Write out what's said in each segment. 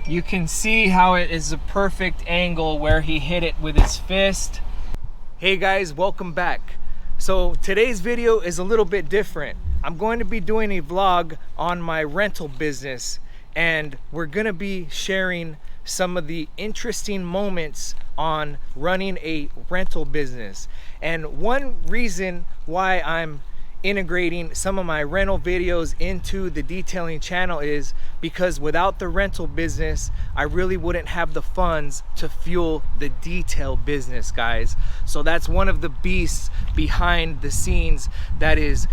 You can see how it is a perfect angle where he hit it with his fist. Hey guys, welcome back. So today's video is a little bit different. I'm going to be doing a vlog on my rental business, and we're gonna be sharing some of the interesting moments on running a rental business. And one reason why I'm integrating some of my rental videos into the detailing channel is because without the rental business, I really wouldn't have the funds to fuel the detail business, guys. So that's one of the beasts behind the scenes that is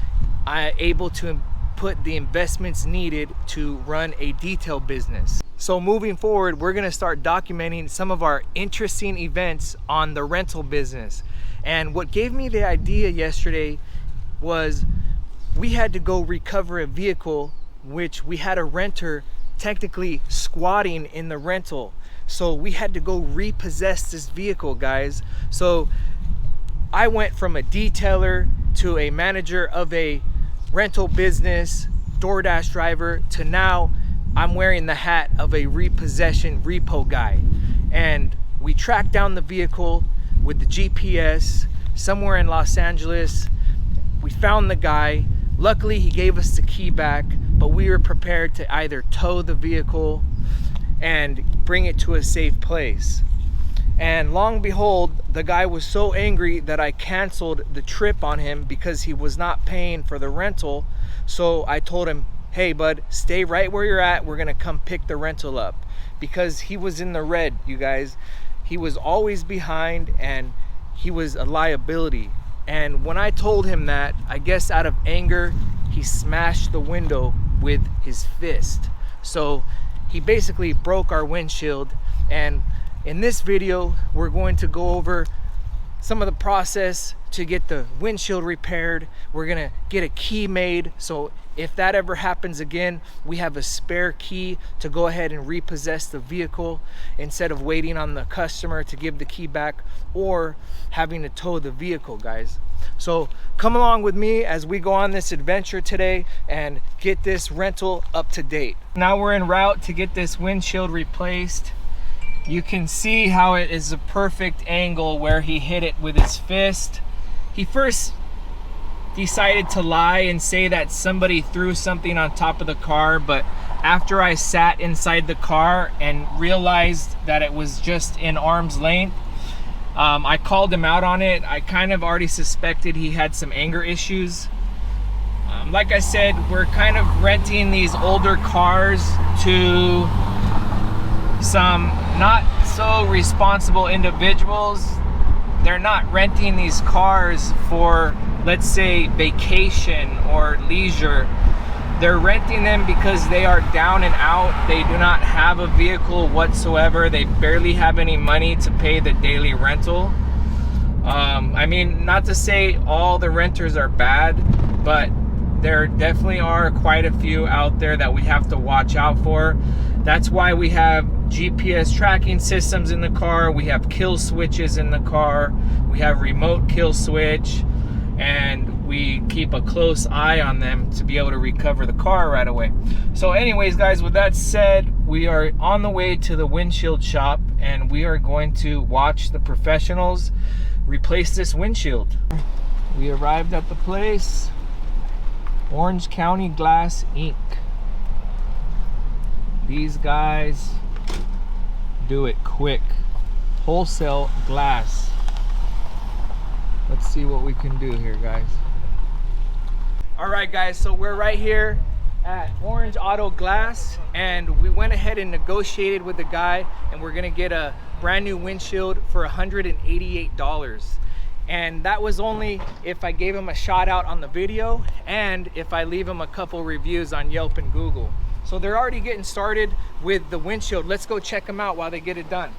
able to put the investments needed to run a detail business. So moving forward, we're gonna start documenting some of our interesting events on the rental business. And what gave me the idea yesterday was we had to go recover a vehicle which we had a renter technically squatting in the rental. So we had to go repossess this vehicle, guys. So I went from a detailer to a manager of a rental business, DoorDash driver, to now I'm wearing the hat of a repossession repo guy. And we tracked down the vehicle with the GPS somewhere in Los Angeles. We found the guy. Luckily, he gave us the key back, but we were prepared to either tow the vehicle and bring it to a safe place. And long and behold, the guy was so angry that I canceled the trip on him because he was not paying for the rental. So I told him, hey bud, stay right where you're at. We're gonna come pick the rental up, because he was in the red, you guys. He was always behind and he was a liability. And when I told him that, I guess out of anger, he smashed the window with his fist. So he basically broke our windshield. And in this video, we're going to go over some of the process to get the windshield repaired. We're gonna get a key made, so if that ever happens again, we have a spare key to go ahead and repossess the vehicle instead of waiting on the customer to give the key back or having to tow the vehicle, guys. So come along with me as we go on this adventure today and get this rental up to date. Now we're en route to get this windshield replaced. You can see how it is a perfect angle where he hit it with his fist. He first decided to lie and say that somebody threw something on top of the car, but after I sat inside the car and realized that it was just in arm's length, I called him out on it. I kind of already suspected he had some anger issues. Like I said, we're kind of renting these older cars to some not so responsible individuals. They're not renting these cars for, let's say, vacation or leisure. They're renting them because they are down and out. They do not have a vehicle whatsoever. They barely have any money to pay the daily rental. I mean, not to say all the renters are bad, but there definitely are quite a few out there that we have to watch out for. That's why we have GPS tracking systems in the car. We have kill switches in the car. We have remote kill switch, and we keep a close eye on them to be able to recover the car right away. So anyways, guys, with that said, we are on the way to the windshield shop, and we are going to watch the professionals replace this windshield. We arrived at the place. Orange County Glass Inc. These guys do it quick. Wholesale glass. Let's see what we can do here, guys. All right, guys, so we're right here at Orange Auto Glass, and we went ahead and negotiated with the guy, and we're gonna get a brand new windshield for $188. And that was only if I gave him a shout out on the video and if I leave him a couple reviews on Yelp and Google. So they're already getting started with the windshield. Let's go check them out while they get it done.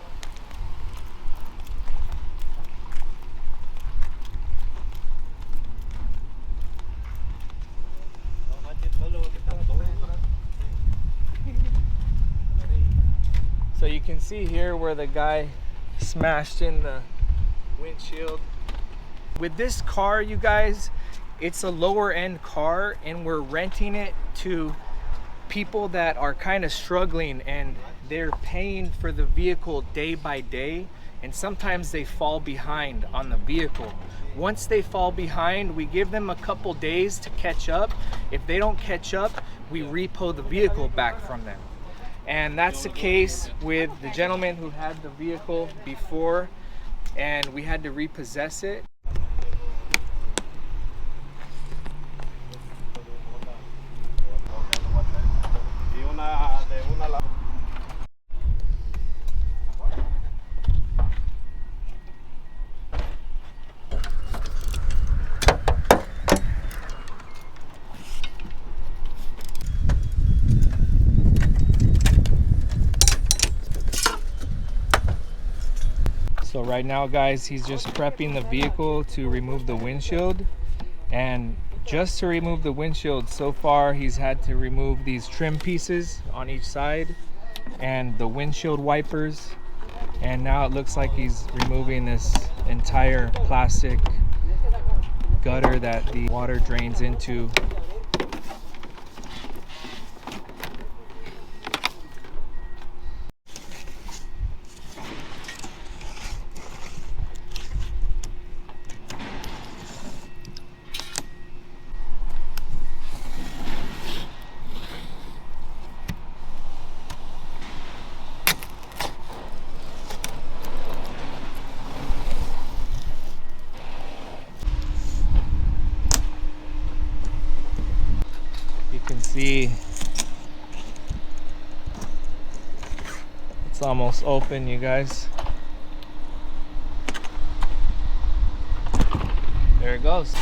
So you can see here where the guy smashed in the windshield. With this car, you guys, it's a lower end car, and we're renting it to people that are kind of struggling and they're paying for the vehicle day by day, and sometimes they fall behind on the vehicle. Once they fall behind, we give them a couple days to catch up. If they don't catch up, we repo the vehicle back from them. And that's the case with the gentleman who had the vehicle before, and we had to repossess it. So right now, guys, he's just prepping the vehicle to remove the windshield. And just to remove the windshield, so far he's had to remove these trim pieces on each side and the windshield wipers. And now it looks like he's removing this entire plastic gutter that the water drains into. See, it's almost open, you guys. There it goes.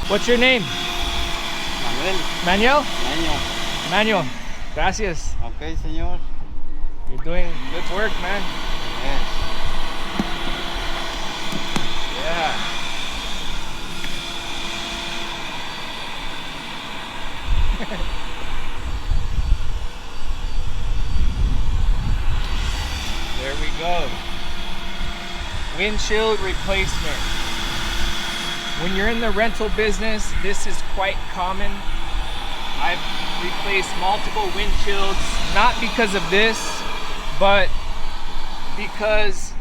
What's your name? Manuel. Manuel? Manuel. Manuel. Gracias. Okay, señor. You're doing good work, man. Yes. Yeah. There we go. Windshield replacement. When you're in the rental business, this is quite common. I've replaced multiple windshields, not because of this, but because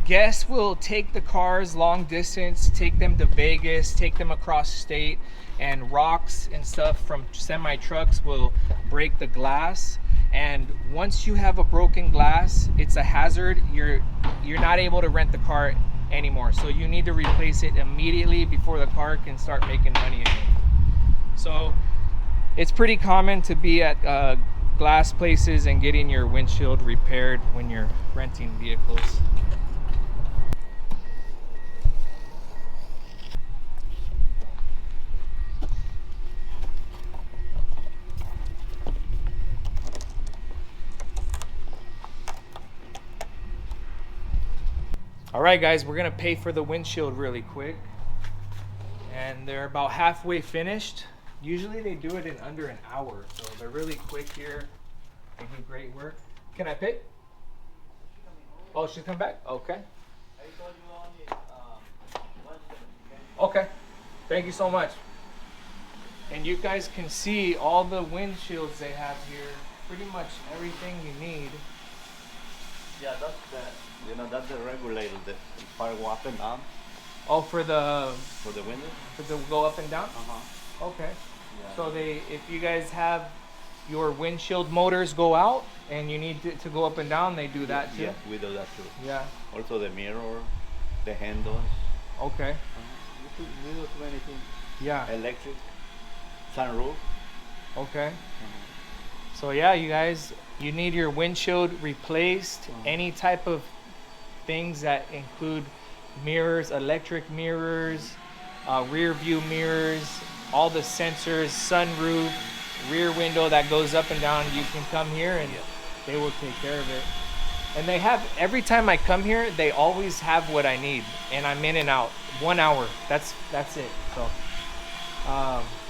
guests will take the cars long distance, take them to Vegas, take them across state, and rocks and stuff from semi trucks will break the glass. And once you have a broken glass, it's a hazard. You're not able to rent the car anymore. So you need to replace it immediately before the car can start making money again. So it's pretty common to be at glass places and getting your windshield repaired when you're renting vehicles. All right, guys, we're gonna pay for the windshield really quick. And they're about halfway finished. Usually they do it in under an hour, so they're really quick here. They do great work. Can I pay? Oh, she's come back? Okay. Okay, thank you so much. And you guys can see all the windshields they have here. Pretty much everything you need. Yeah, that's that's the regulator that fire go up and down. Oh, for the window? For the go up and down? Uh-huh. Okay. Yeah. So if you guys have your windshield motors go out and you need to go up and down, they do that too? Yeah, we do that too. Yeah. Also the mirror, the handles. Okay. We do too many things. Yeah. Electric, sunroof. Okay. So yeah, you guys, you need your windshield replaced. Any type of things that include mirrors, electric mirrors, rear view mirrors, all the sensors, sunroof, rear window that goes up and down. You can come here and they will take care of it. And they have, every time I come here, they always have what I need, and I'm in and out. 1 hour, that's it. So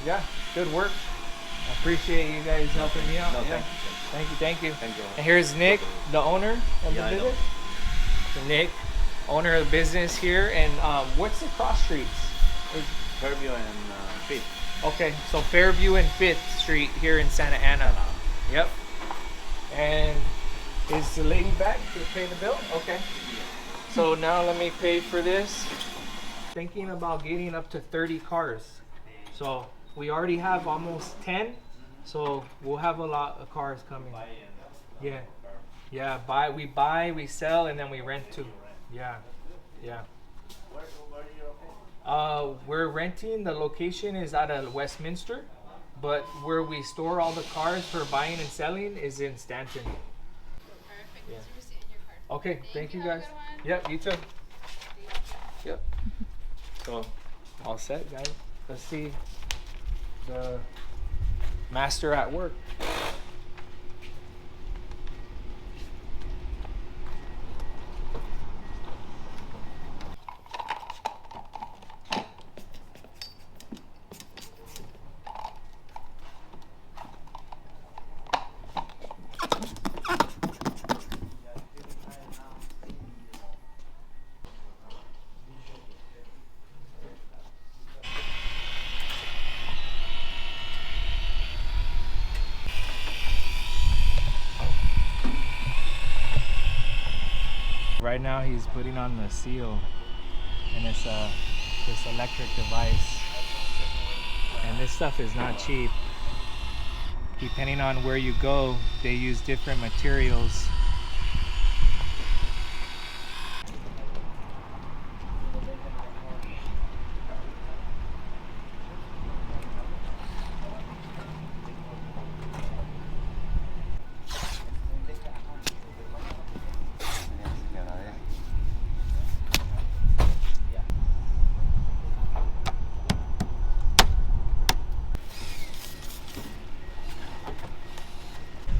yeah, good work. I appreciate you guys helping me out. No, yeah. Thank you. Thank you. And here's Nick, the owner of the business. So Nick, owner of the business here. And what's the cross streets? Fairview and 5th. Okay, so Fairview and 5th Street here in Santa Ana. Yep. And is the lady back to pay the bill? Okay. So now let me pay for this. Thinking about getting up to 30 cars. So we already have almost 10. So we'll have a lot of cars coming. Yeah. Yeah, we buy, we sell, and then we rent too. Yeah. Yeah. Where are you located? We're renting. The location is out of Westminster, but where we store all the cars for buying and selling is in Stanton. Perfect. Yeah. Here's your receipt and your card. Okay, thank you Have a guys. good one. Yep, you too. Yep. So, all set, guys. Let's see the master at work. Right now he's putting on the seal, and it's this electric device, and this stuff is not cheap. Depending on where you go, they use different materials.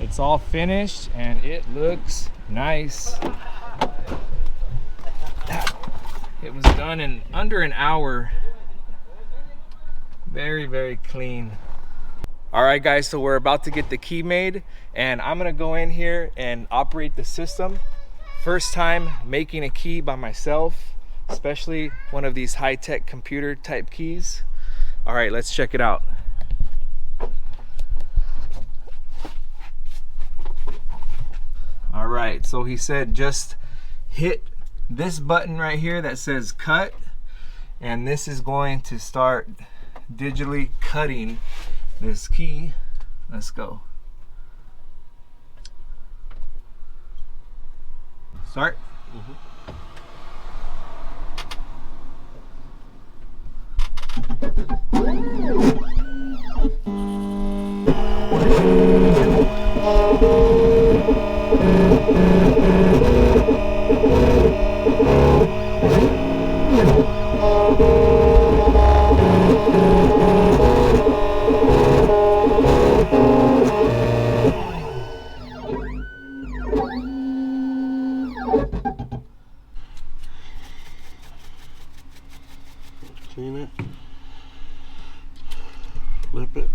It's all finished and it looks nice. It was done in under an hour. Very, very clean. All right, guys, so we're about to get the key made, and I'm gonna go in here and operate the system. First time making a key by myself, especially one of these high-tech computer type keys. All right, let's check it out. All right, so he said just hit this button right here that says cut, and this is going to start digitally cutting this key. Let's go. Start. Clean it. Flip it.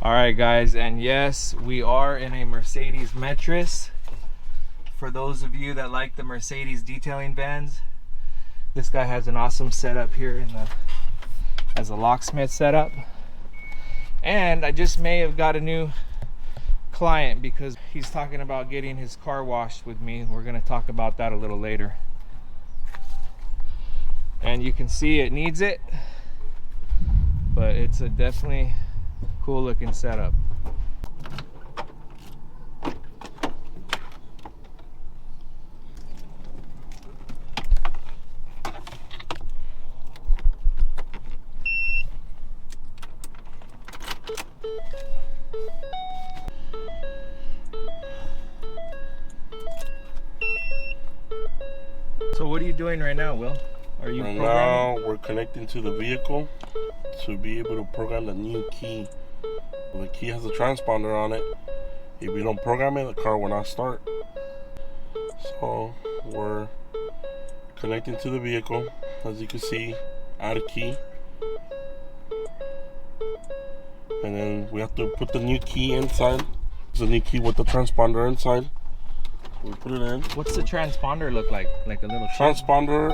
All right, guys, and yes, we are in a Mercedes Metris. For those of you that like the Mercedes detailing vans, this guy has an awesome setup here in the as a locksmith setup. And I just may have got a new client because he's talking about getting his car washed with me. We're going to talk about that a little later. And you can see it needs it, but it's a definitely cool looking setup. what are you doing right now, Will? Are you Right programming? now, we're connecting to the vehicle to be able to program the new key. The key has a transponder on it. If we don't program it, the car will not start. So we're connecting to the vehicle. As you can see, add a key. And then we have to put the new key inside. There's a new key with the transponder inside. We put it in. What's the transponder look like? Like a little chip? Transponder,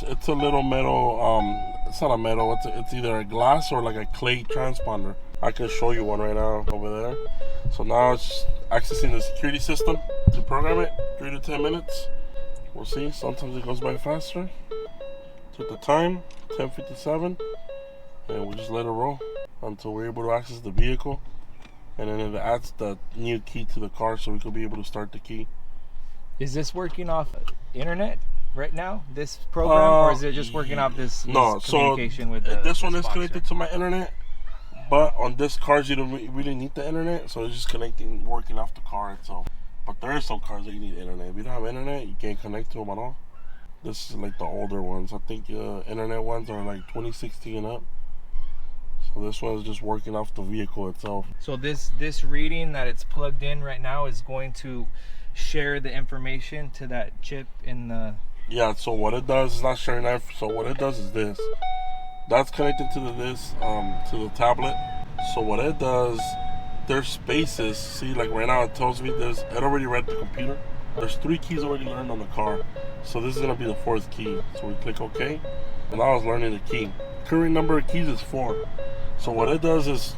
it's a little metal, it's not a metal, it's either a glass or like a clay transponder. I can show you one right now over there. So now it's accessing the security system to program it, 3 to 10 minutes. We'll see, sometimes it goes by faster. Took the time, 10:57, and we'll just let it roll until we're able to access the vehicle. And then it adds the new key to the car so we can be able to start the key. Is this working off internet right now, this program, or is it just working off this communication so with the this one is sponsor? connected to my internet, but on this cars you don't really need the internet, so it's just working off the car itself. But there are some cars that you need internet. If you don't have internet, you can't connect to them at all. This is like the older ones. I think internet ones are like 2016 and up. So this one is just working off the vehicle itself. So this reading that it's plugged in right now is going to share the information to that chip in the... Yeah, so what it does is not sharing that. So what it does is this. That's connected to to the tablet. So what it does, there's spaces. See, like right now it tells me it already read the computer. There's 3 keys already learned on the car. So this is gonna be the 4th key. So we click OK, and I was learning the key. Current number of keys is 4. So what it does is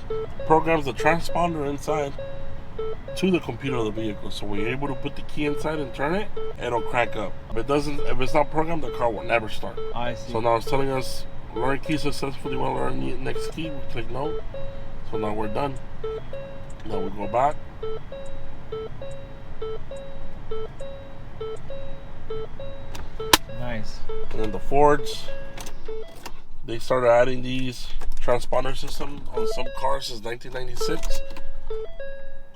programs the transponder inside to the computer of the vehicle. So we're able to put the key inside and turn it, it'll crack up. If it's not programmed, the car will never start. I see. So now it's telling us learn key successfully. You want to learn the next key? We click no. So now we're done. Now we go back. Nice. And then the Fords, they started adding these transponder system on some cars since 1996.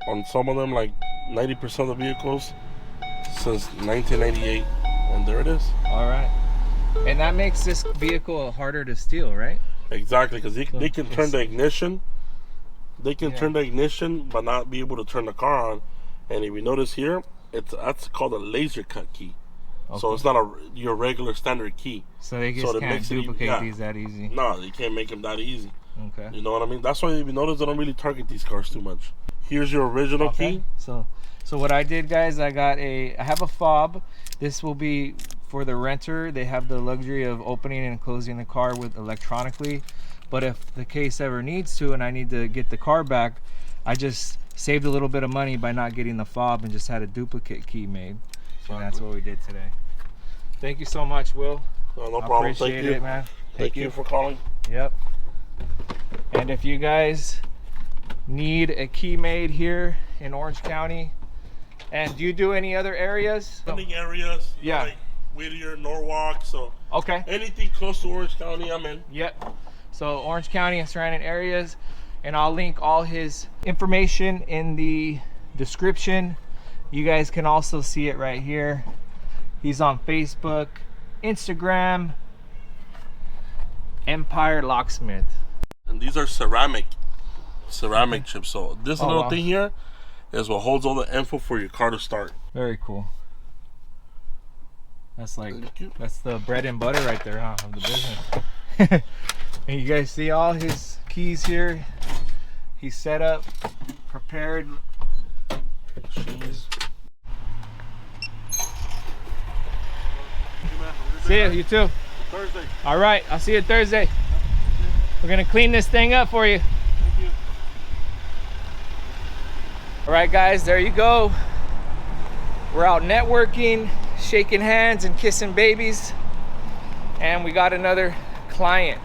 On some of them, like 90% of the vehicles since 1998. And there it is. All right. And that makes this vehicle harder to steal, right? Exactly, because they can turn the ignition. They can turn the ignition, but not be able to turn the car on. And if you notice here, that's called a laser cut key. Okay. So it's not your regular standard key. So they just can't duplicate these that easy. No, they can't make them that easy. Okay. You know what I mean? That's why if you notice, they don't really target these cars too much. Here's your original key. So what I did, guys, I have a fob. This will be for the renter. They have the luxury of opening and closing the car with electronically. But if the case ever needs to and I need to get the car back, I just saved a little bit of money by not getting the fob and just had a duplicate key made. And that's what we did today. Thank you so much, Will. No problem. Appreciate it, man. Thank you for calling. Yep. And if you guys need a key made here in Orange County, and do you do any other areas? Surrounding areas, yeah, like Whittier, Norwalk, so okay, anything close to Orange County, I'm in. Yep. So Orange County and surrounding areas, and I'll link all his information in the description. You guys can also see it right here. He's on Facebook, Instagram, Empire Locksmith. And these are ceramic chips. So this little thing here is what holds all the info for your car to start. Very cool. That's like, that's the bread and butter right there, huh, of the business. And you guys see all his keys here. He's set up, prepared. See you too. Thursday. All right, I'll see you Thursday. We're gonna clean this thing up for you. Thank you. All right, guys, there you go. We're out networking, shaking hands and kissing babies, and we got another client.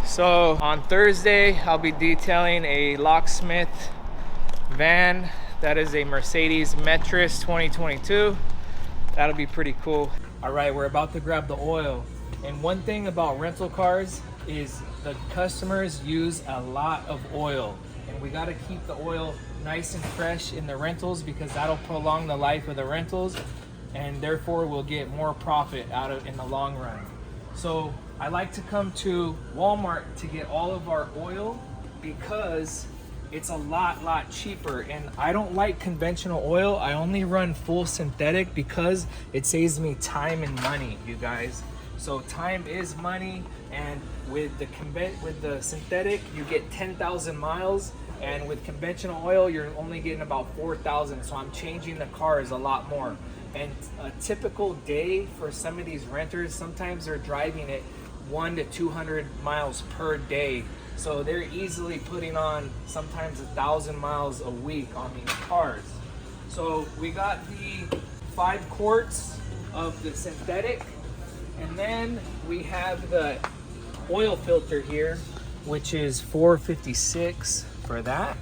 So on Thursday, I'll be detailing a locksmith van. That is a Mercedes Metris 2022. That'll be pretty cool. All right, we're about to grab the oil. And one thing about rental cars is the customers use a lot of oil. And we gotta keep the oil nice and fresh in the rentals because that'll prolong the life of the rentals. and therefore we'll get more profit out of in the long run. So I like to come to Walmart to get all of our oil because it's a lot cheaper, and I don't like conventional oil. I only run full synthetic because it saves me time and money, you guys. So time is money, and with the synthetic you get 10,000 miles, and with conventional oil you're only getting about 4,000. So I'm changing the cars a lot more. And a typical day for some of these renters, sometimes they're driving it 100 to 200 miles per day. So they're easily putting on sometimes 1,000 miles a week on these cars. So we got the 5 quarts of the synthetic, and then we have the oil filter here, which is $4.56 for that.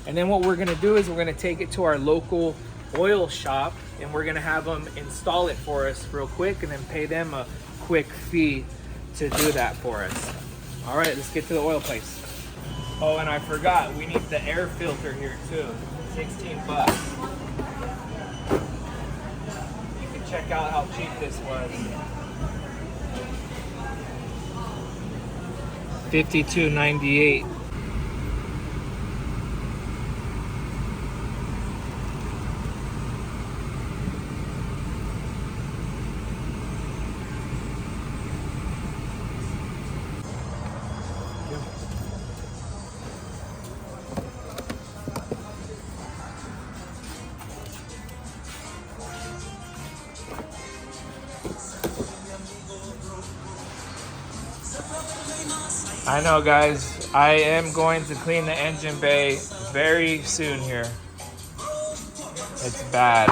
And then what we're gonna do is we're gonna take it to our local oil shop, and we're gonna have them install it for us real quick, and then pay them a quick fee to do that for us. All right, let's get to the oil place. Oh, and I forgot, we need the air filter here too. 16 bucks. You can check out how cheap this was. $52.98. I know, guys, I am going to clean the engine bay very soon here. It's bad.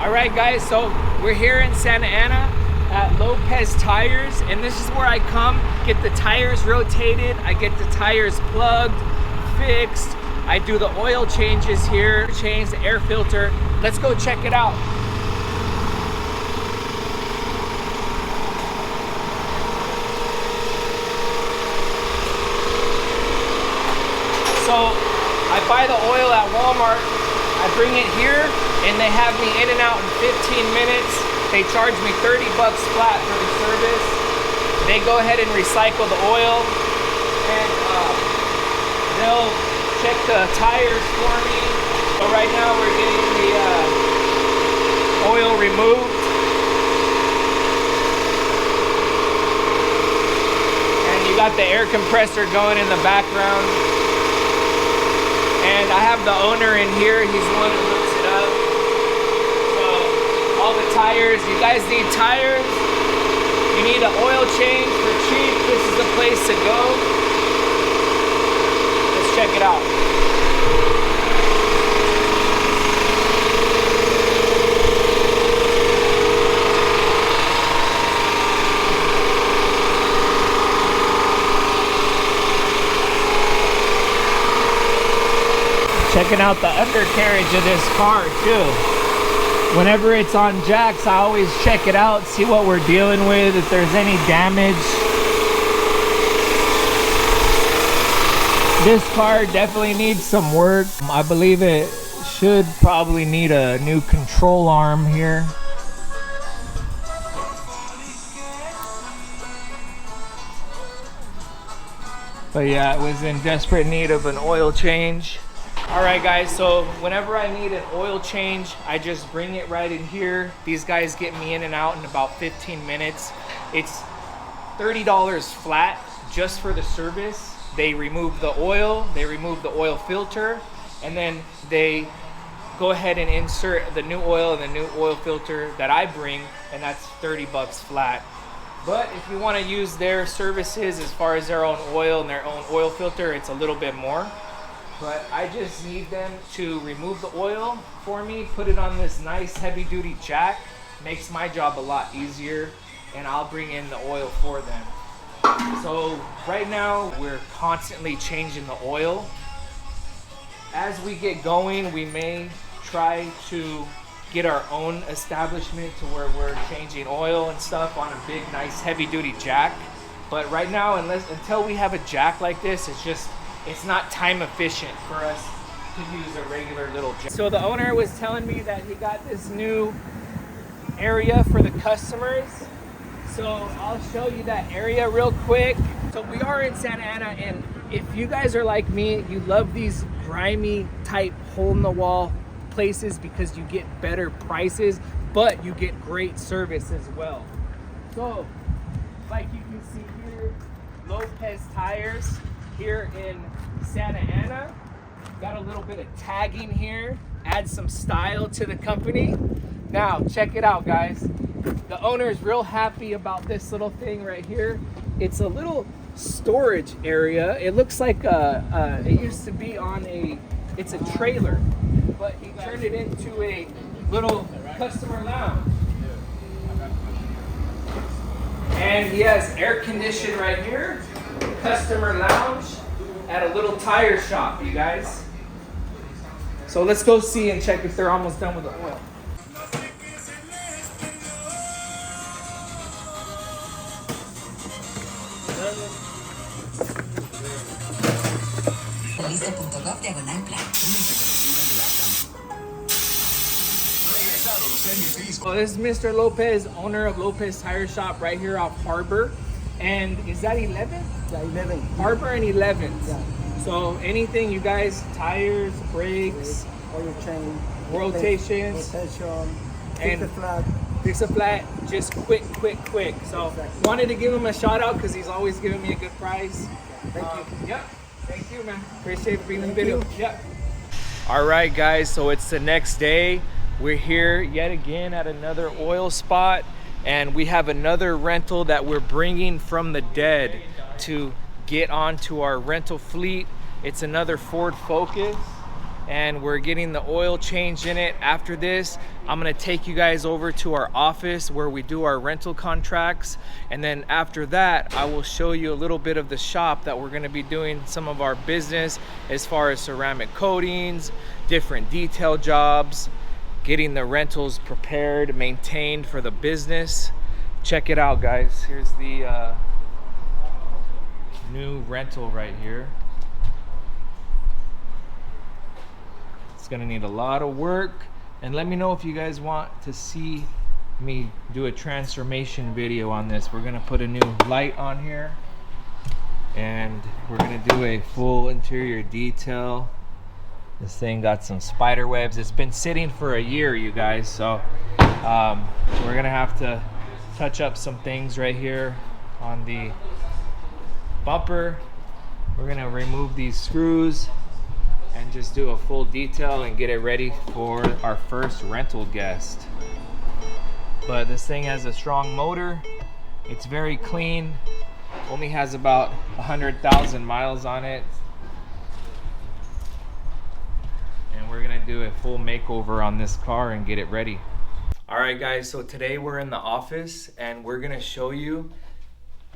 All right, guys, so we're here in Santa Ana at Lopez Tires, and this is where I come, get the tires rotated, I get the tires plugged, fixed, I do the oil changes here, change the air filter. Let's go check it out. So I buy the oil at Walmart, I bring it here, and they have me in and out in 15 minutes. They charge me 30 bucks flat for the service. They go ahead and recycle the oil, and they'll check the tires for me. So right now we're getting the oil removed. And you got the air compressor going in the background. And I have the owner in here, he's the one who hooks it up. So, all the tires, you guys need tires, you need an oil change for cheap, this is the place to go. Let's check it out. Checking out the undercarriage of this car too. Whenever it's on jacks, I always check it out, see what we're dealing with, if there's any damage. This car definitely needs some work. I believe it should probably need a new control arm here. But yeah, it was in desperate need of an oil change. All right, guys, so whenever I need an oil change, I just bring it right in here. These guys get me in and out in about 15 minutes. It's $30 flat just for the service. They remove the oil, they remove the oil filter, and then they go ahead and insert the new oil and the new oil filter that I bring, and that's 30 bucks flat. But if you want to use their services as far as their own oil and their own oil filter, it's a little bit more. But I just need them to remove the oil for me, put it on this nice heavy duty jack. Makes my job a lot easier, and I'll bring in the oil for them. So right now we're constantly changing the oil. As we get going, we may try to get our own establishment to where we're changing oil and stuff on a big, nice heavy duty jack. But right now, until we have a jack like this, it's not time efficient for us could use a regular little jet. So the owner was telling me that he got this new area for the customers. So I'll show you that area real quick. So we are in Santa Ana, and if you guys are like me, you love these grimy type hole in the wall places because you get better prices, but you get great service as well. So like you can see here, Lopez tires here in Santa Ana. Got a little bit of tagging here, add some style to the company. Now check it out, guys. The owner is real happy about this little thing right here. It's a little storage area. It looks like it used to be on it's a trailer, but he turned it into a little customer lounge. And he has air conditioning right here, customer lounge at a little tire shop, you guys. So let's go see and check if they're almost done with the oil. So this is Mr. Lopez, owner of Lopez Tire Shop right here off Harbor. And is that 11th? Yeah, 11. Harbor and 11th. Yeah. So anything you guys, tires, brakes, Oil change, rotations, rotation, and fix the flat. fix a flat, just quick. So Exactly. wanted to give him a shout out because he's always giving me a good price. Thank you. Yep. Thank you, man. Appreciate it for being in the video. you. Yep. All right, guys. So it's the next day. We're here yet again at another oil spot, and we have another rental that we're bringing from the dead to get onto our rental fleet. It's another Ford Focus, and we're getting the oil changed in it. After this, I'm gonna take you guys over to our office where we do our rental contracts, and then after that I will show you a little bit of the shop that we're gonna be doing some of our business as far as ceramic coatings, different detail jobs, getting the rentals prepared, maintained for the business. Check it out, guys. Here's the new rental right here. It's gonna need a lot of work, and let me know if you guys want to see me do a transformation video on this. We're gonna put a new light on here, and we're gonna do a full interior detail. This thing got some spider webs. It's been sitting for a year, you guys, so we're gonna have to touch up some things right here on the bumper. We're gonna remove these screws and just do a full detail and get it ready for our first rental guest. But this thing has a strong motor. It's very clean. Only has about 100,000 miles on it. And we're gonna do a full makeover on this car and get it ready. All right, guys, so today we're in the office and we're gonna show you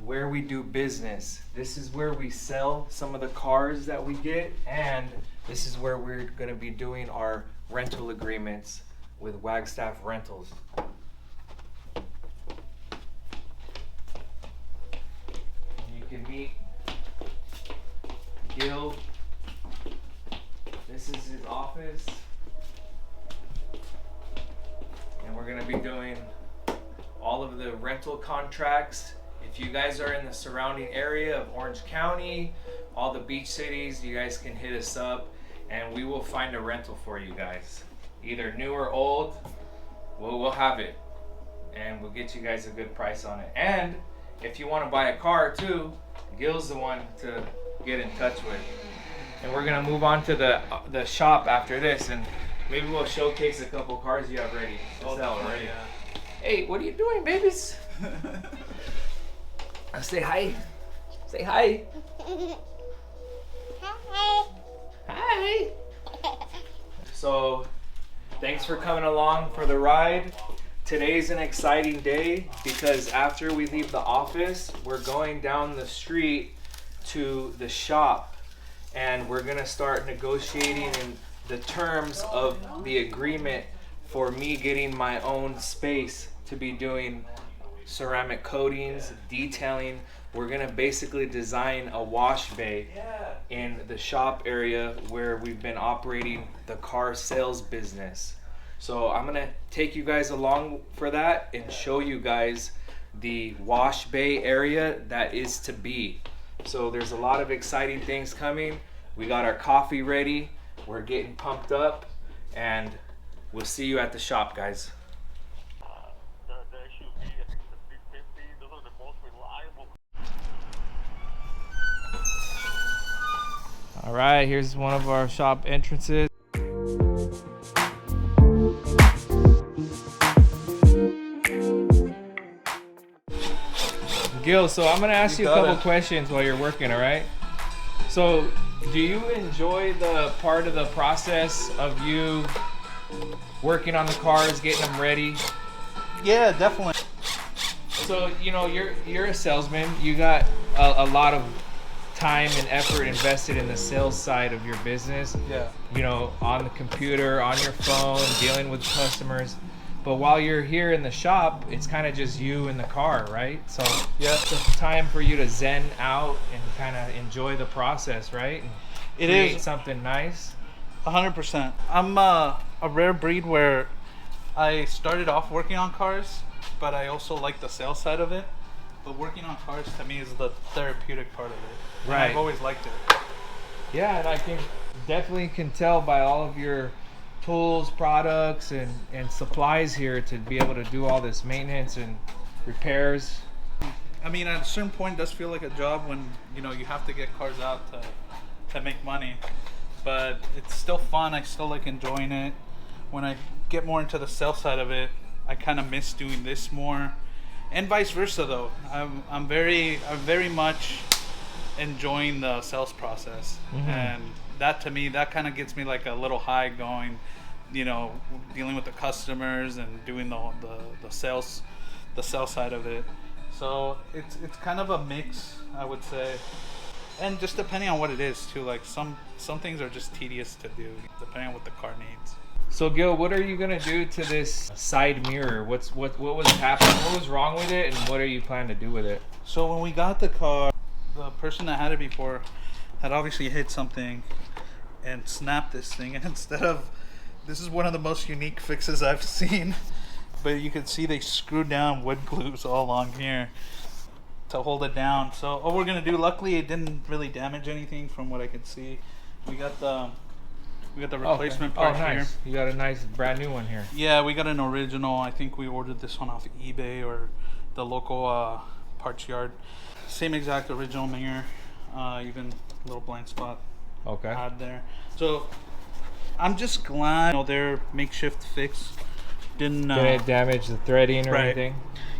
where we do business. This is where we sell some of the cars that we get, and this is where we're gonna be doing our rental agreements with Wagstaff Rentals. You can meet Gil. This is his office. And we're gonna be doing all of the rental contracts. If you guys are in the surrounding area of Orange County, all the beach cities, you guys can hit us up and we will find a rental for you guys. Either new or old, we'll have it. And we'll get you guys a good price on it. And if you want to buy a car too, Gil's the one to get in touch with. And we're gonna move on to the shop after this, and maybe we'll showcase a couple cars you have ready to sell already. Hey, what are you doing, babies? Say hi. Say hi. Hi. Hi. So, thanks for coming along for the ride. Today's an exciting day because after we leave the office, we're going down the street to the shop, and we're gonna start negotiating in the terms of the agreement for me getting my own space to be doing ceramic coatings, detailing. We're gonna basically design a wash bay in the shop area where we've been operating the car sales business. So I'm gonna take you guys along for that and show you guys the wash bay area that is to be. So there's a lot of exciting things coming. We got our coffee ready, we're getting pumped up, and we'll see you at the shop, guys. All right, here's one of our shop entrances. Gil, so I'm gonna ask you a couple questions while you're working, all right? So, do you enjoy the part of the process of you working on the cars, getting them ready? Yeah, definitely. So, you know, you're a salesman. You got a lot of time and effort invested in the sales side of your business. Yeah. You know, on the computer, on your phone, dealing with customers. But while you're here in the shop, it's kind of just you in the car, right? So yeah, it's a time for you to zen out and kind of enjoy the process, right? And it create is something nice. 100%. I'm a rare breed where I started off working on cars, but I also like the sales side of it. But working on cars to me is the therapeutic part of it. Right. And I've always liked it. Yeah, and I can definitely tell by all of your tools, products, and supplies here to be able to do all this maintenance and repairs. I mean, at a certain point, it does feel like a job when, you know, you have to get cars out to make money. But it's still fun. I still like enjoying it. When I get more into the sales side of it, I kind of miss doing this more. And vice versa, though. I'm very much enjoying the sales process. Mm-hmm. And that, to me, that kind of gets me like a little high going, you know, dealing with the customers and doing the sales side of it. So it's kind of a mix, I would say. And just depending on what it is too, like some things are just tedious to do depending on what the car needs. So Gil, what are you gonna do to this side mirror? What was happening? What was wrong with it, and what are you planning to do with it? So when we got the car, the person that had it before had obviously hit something and snapped this thing, and instead of, this is one of the most unique fixes I've seen, but you can see they screwed down wood glues all along here to hold it down. So all we're gonna do, luckily it didn't really damage anything from what I could see. We got the replacement part nice. here. You got a nice brand new one here. Yeah, we got an original. I think we ordered this one off eBay or the local parts yard. Same exact original mirror, even a little blind spot had there. So I'm just glad, you know, their makeshift fix didn't it damage the threading or anything?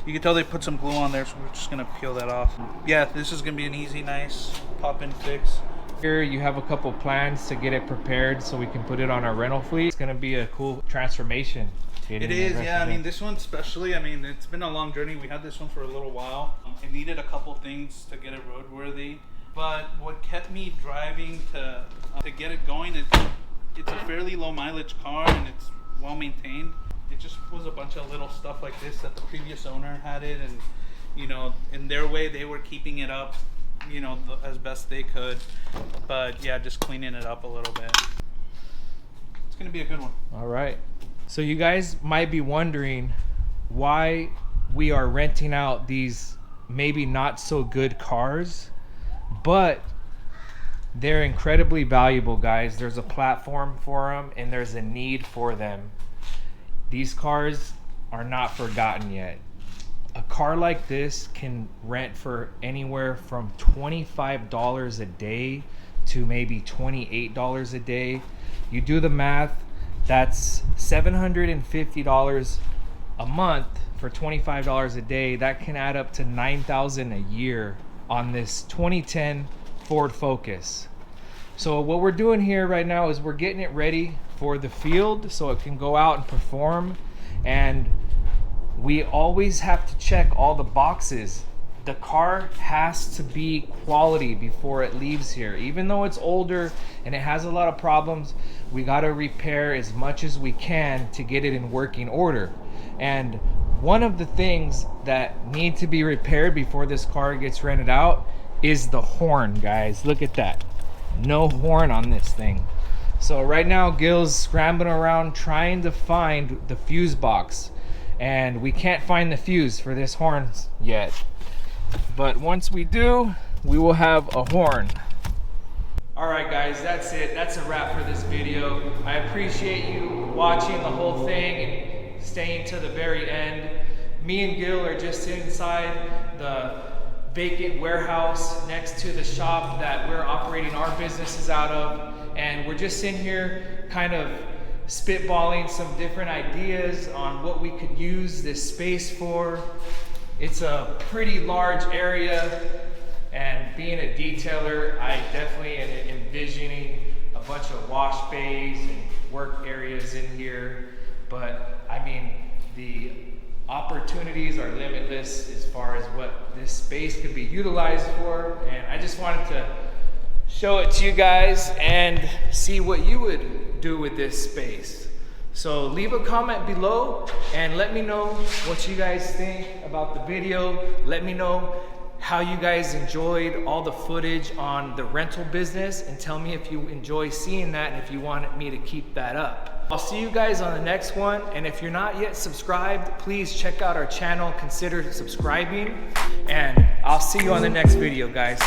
You can tell they put some glue on there, so we're just gonna peel that off. Yeah, this is gonna be an easy, nice pop-in fix. Here you have a couple plans to get it prepared so we can put it on our rental fleet. It's gonna be a cool transformation. It is, yeah. I mean, this one especially, I mean, it's been a long journey. We had this one for a little while. It needed a couple things to get it roadworthy. But what kept me driving to get it going, it's a fairly low mileage car and it's well maintained. It just was a bunch of little stuff like this that the previous owner had it, and, you know, in their way they were keeping it up, you know, as best they could. But yeah, just cleaning it up a little bit. It's gonna be a good one. All right. So you guys might be wondering why we are renting out these maybe not so good cars, but they're incredibly valuable, guys. There's a platform for them and there's a need for them. These cars are not forgotten yet. A car like this can rent for anywhere from $25 a day to maybe $28 a day. You do the math, that's $750 a month for $25 a day. That can add up to $9,000 a year on this 2010 Ford Focus. So what we're doing here right now is we're getting it ready for the field so it can go out and perform, and we always have to check all the boxes. The car has to be quality before it leaves here. Even though it's older and it has a lot of problems, we got to repair as much as we can to get it in working order. And one of the things that need to be repaired before this car gets rented out is the horn, guys. Look at that. no horn on this thing. So right now Gil's scrambling around trying to find the fuse box, and we can't find the fuse for this horn yet. But once we do, we will have a horn. Alright guys, that's it. That's a wrap for this video. I appreciate you watching the whole thing and staying to the very end. Me and Gil are just inside the vacant warehouse next to the shop that we're operating our businesses out of, and we're just in here kind of spitballing some different ideas on what we could use this space for. It's a pretty large area, and being a detailer, I definitely am envisioning a bunch of wash bays and work areas in here. But I mean, the opportunities are limitless as far as what this space could be utilized for, and I just wanted to show it to you guys and see what you would do with this space. So leave a comment below and let me know what you guys think about the video. Let me know how you guys enjoyed all the footage on the rental business, and tell me if you enjoy seeing that and if you want me to keep that up. I'll see you guys on the next one, and if you're not yet subscribed, please check out our channel, consider subscribing, and I'll see you on the next video, guys.